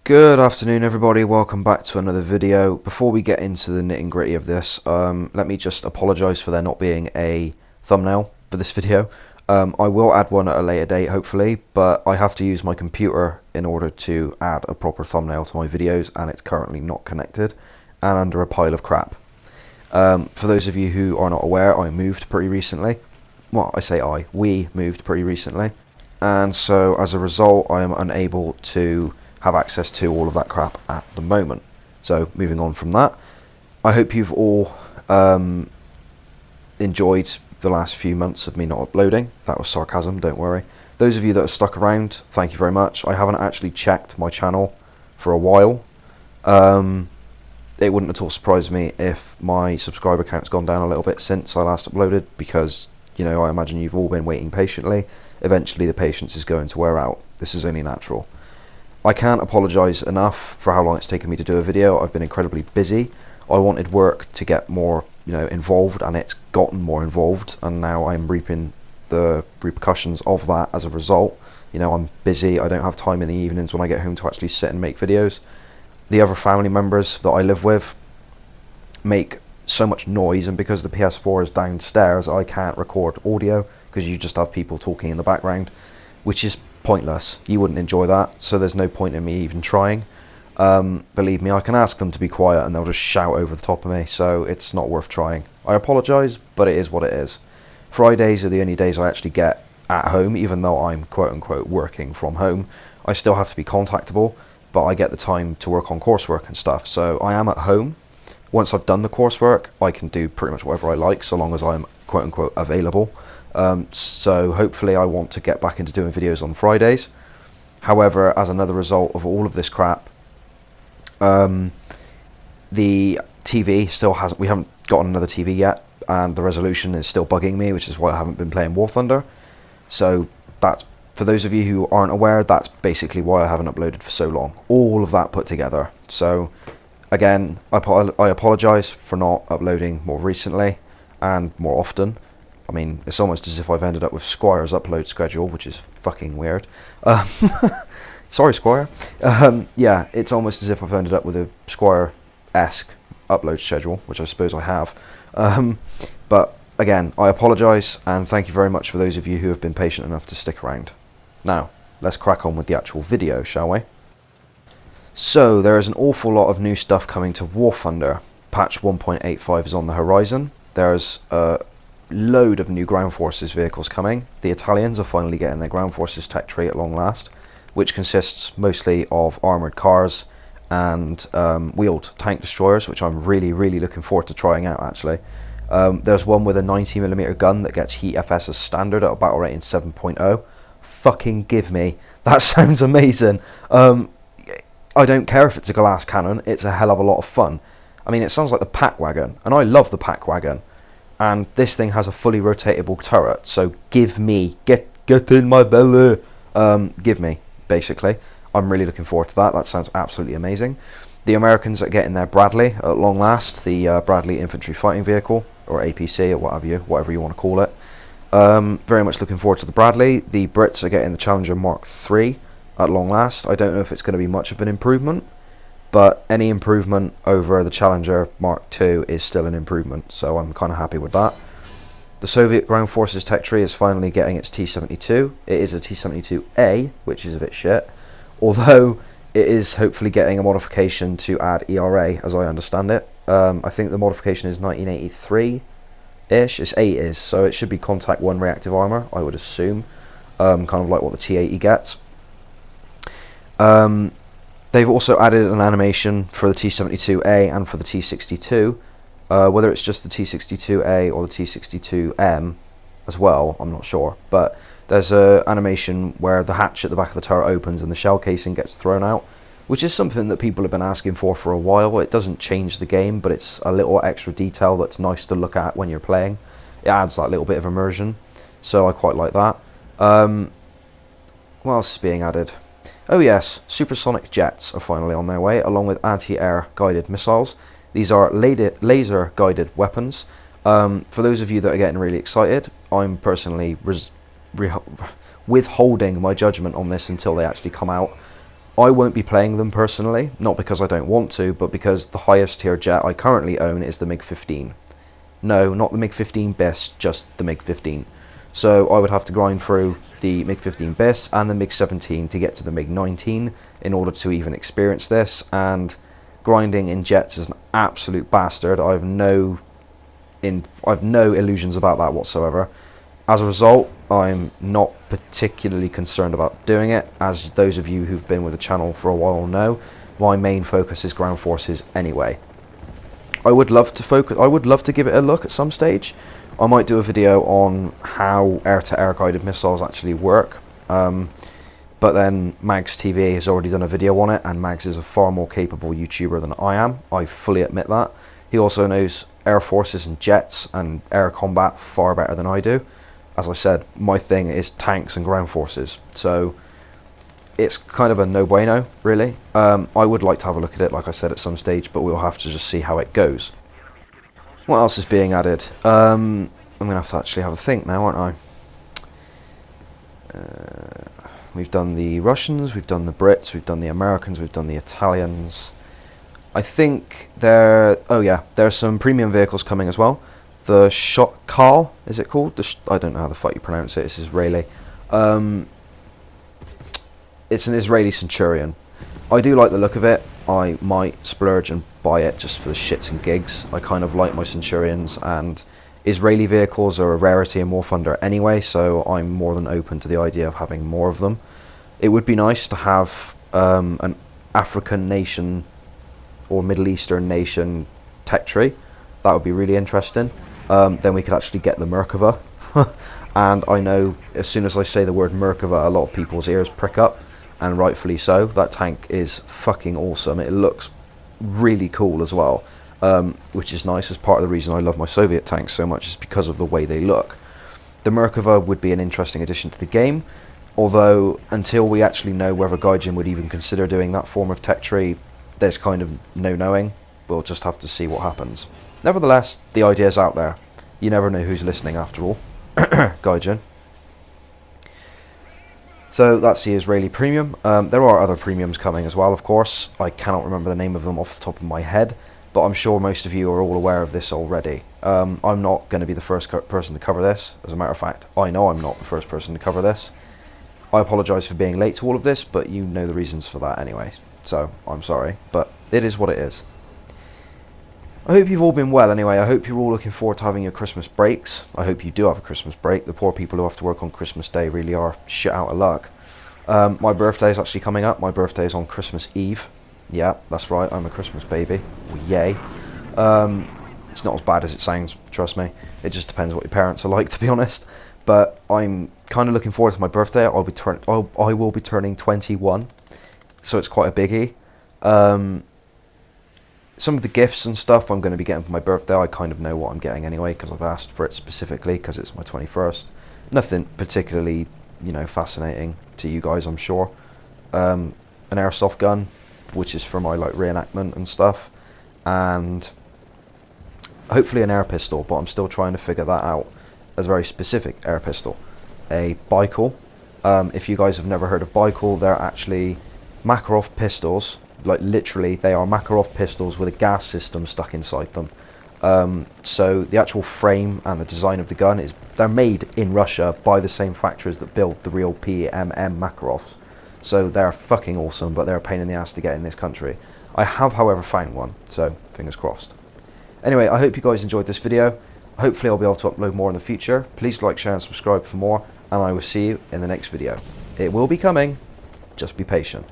Good afternoon everybody, welcome back to another video. Before we get into the nitty gritty of this, let me just apologise for there not being a thumbnail for this video. I will add one at a later date hopefully, but I have to use my computer in order to add a proper thumbnail to my videos, and it's currently not connected and under a pile of crap. For those of you who are not aware, I moved pretty recently. Well, I say we moved pretty recently, and so as a result I am unable to have access to all of that crap at the moment. So moving on from that, I hope you've all enjoyed the last few months of me not uploading. That was sarcasm, don't worry. Those of you that are stuck around, thank you very much. I haven't actually checked my channel for a while. It wouldn't at all surprise me if my subscriber count's gone down a little bit since I last uploaded, because, you know, I imagine you've all been waiting patiently. Eventually the patience is going to wear out. This is only natural. I can't apologise enough for how long it's taken me to do a video. I've been incredibly busy. I wanted work to get more, involved, and it's gotten more involved, and now I'm reaping the repercussions of that as a result. I'm busy. I don't have time in the evenings when I get home to actually sit and make videos. The other family members that I live with make so much noise, and because the PS4 is downstairs, I can't record audio because you just have people talking in the background, which is pointless. You wouldn't enjoy that, so there's no point in me even trying. Believe me, I can ask them to be quiet and they'll just shout over the top of me, so it's not worth trying. I apologise, but it is what it is. Fridays are the only days I actually get at home, even though I'm quote-unquote working from home. I still have to be contactable, but I get the time to work on coursework and stuff, so I am at home. Once I've done the coursework, I can do pretty much whatever I like, so long as I'm quote-unquote available. So hopefully I want to get back into doing videos on Fridays. However, as another result of all of this crap, the TV still hasn't, we haven't gotten another TV yet, and the resolution is still bugging me, which is why I haven't been playing War Thunder. So that's, for those of you who aren't aware, that's basically why I haven't uploaded for so long. All of that put together. So again, I apologise for not uploading more recently and more often. I mean, it's almost as if I've ended up with Squire's upload schedule, which is fucking weird. Sorry, Squire. Yeah, it's almost as if I've ended up with a Squire-esque upload schedule, which I suppose I have. But again, I apologise, and thank you very much for those of you who have been patient enough to stick around. Now, let's crack on with the actual video, shall we? So, there is an awful lot of new stuff coming to War Thunder. Patch 1.85 is on the horizon. There's a load of new ground forces vehicles coming. The Italians are finally getting their ground forces tech tree at long last, which consists mostly of armoured cars and wheeled tank destroyers, which I'm really looking forward to trying out actually. There's one with a 90mm gun that gets Heat FS as standard at a battle rating 7.0. Fucking give me. That sounds amazing. I don't care if it's a glass cannon, it's a hell of a lot of fun. I mean, it sounds like the pack wagon, and I love the pack wagon. And this thing has a fully rotatable turret, so give me, get in my belly, give me, basically. I'm really looking forward to that. That sounds absolutely amazing. The Americans are getting their Bradley at long last, the Bradley Infantry Fighting Vehicle, or APC, or whatever you want to call it. Very much looking forward to the Bradley. The Brits are getting the Challenger Mark III at long last. I don't know if it's going to be much of an improvement, but any improvement over the Challenger Mark II is still an improvement, so I'm kind of happy with that. The Soviet Ground Forces tech tree is finally getting its T-72. It is a T-72A, which is a bit shit, although it is hopefully getting a modification to add ERA, as I understand it. I think the modification is 1983-ish, it's 8 so it should be Contact 1 reactive armour, I would assume, kind of like what the T-80 gets. They've also added an animation for the T-72A and for the T-62. Whether it's just the T-62A or the T-62M as well, I'm not sure. But there's an animation where the hatch at the back of the turret opens and the shell casing gets thrown out, which is something that people have been asking for a while. It doesn't change the game, but it's a little extra detail that's nice to look at when you're playing. It adds that little bit of immersion, so I quite like that. What else is being added? Oh yes, supersonic jets are finally on their way, along with anti-air guided missiles. These are laser guided weapons. For those of you that are getting really excited, I'm personally withholding my judgment on this until they actually come out. I won't be playing them personally, not because I don't want to, but because the highest tier jet I currently own is the MiG-15. No, not the MiG-15 BIS, just the MiG-15. So I would have to grind through the MiG-15 BIS and the MiG-17 to get to the MiG-19 in order to even experience this, and grinding in jets is an absolute bastard. I've no illusions about that whatsoever. As a result, I'm not particularly concerned about doing it. As those of you who've been with the channel for a while know, my main focus is ground forces anyway. I would love to give it a look at some stage. I might do a video on how air-to-air guided missiles actually work. But then Mags TV has already done a video on it, and Mags is a far more capable YouTuber than I am. I fully admit that. He also knows air forces and jets and air combat far better than I do. As I said, my thing is tanks and ground forces, so it's kind of a no-bueno, really. I would like to have a look at it, like I said, at some stage, but we'll have to just see how it goes. What else is being added? I'm going to have to actually have a think now, aren't I? We've done the Russians, we've done the Brits, we've done the Americans, we've done the Italians. I think there are some premium vehicles coming as well. The Shotcar, is it called? I don't know how the fuck you pronounce it. It's Israeli. It's an Israeli Centurion. I do like the look of it. I might splurge and buy it just for the shits and gigs. I kind of like my Centurions, and Israeli vehicles are a rarity in War Thunder anyway, so I'm more than open to the idea of having more of them. It would be nice to have an African nation or Middle Eastern nation tech tree. That would be really interesting. Then we could actually get the Merkava. And I know as soon as I say the word Merkava, a lot of people's ears prick up, and rightfully so. That tank is fucking awesome. It looks really cool as well, which is nice. As part of the reason I love my Soviet tanks so much is because of the way they look. The Merkava would be an interesting addition to the game, although until we actually know whether Gaijin would even consider doing that form of tech tree, there's kind of no knowing. We'll just have to see what happens. Nevertheless, the idea's out there. You never know who's listening after all. Gaijin. So that's the Israeli premium. There are other premiums coming as well, of course. I cannot remember the name of them off the top of my head, but I'm sure most of you are all aware of this already. I'm not going to be the first person to cover this. As a matter of fact, I know I'm not the first person to cover this. I apologise for being late to all of this, but you know the reasons for that anyway. So, I'm sorry, but it is what it is. I hope you've all been well anyway. I hope you're all looking forward to having your Christmas breaks. I hope you do have a Christmas break. The poor people who have to work on Christmas Day really are shit out of luck. My birthday is actually coming up. My birthday is on Christmas Eve. Yeah, that's right. I'm a Christmas baby. Well, yay. It's not as bad as it sounds, trust me. It just depends what your parents are like, to be honest. But I'm kind of looking forward to my birthday. I will be turning 21, so it's quite a biggie. Some of the gifts and stuff I'm going to be getting for my birthday, I kind of know what I'm getting anyway, because I've asked for it specifically, because it's my 21st. Nothing particularly, fascinating to you guys, I'm sure. An airsoft gun, which is for my reenactment and stuff, and hopefully an air pistol, but I'm still trying to figure that out. As a very specific air pistol. A Baikal. If you guys have never heard of Baikal, they're actually Makarov pistols. Like literally, they are Makarov pistols with a gas system stuck inside them. So the actual frame and the design of the gun they're made in Russia by the same factories that build the real PMM Makarovs. So they're fucking awesome, but they're a pain in the ass to get in this country. I have, however, found one, so fingers crossed. Anyway, I hope you guys enjoyed this video. Hopefully I'll be able to upload more in the future. Please like, share and subscribe for more, and I will see you in the next video. It will be coming, just be patient.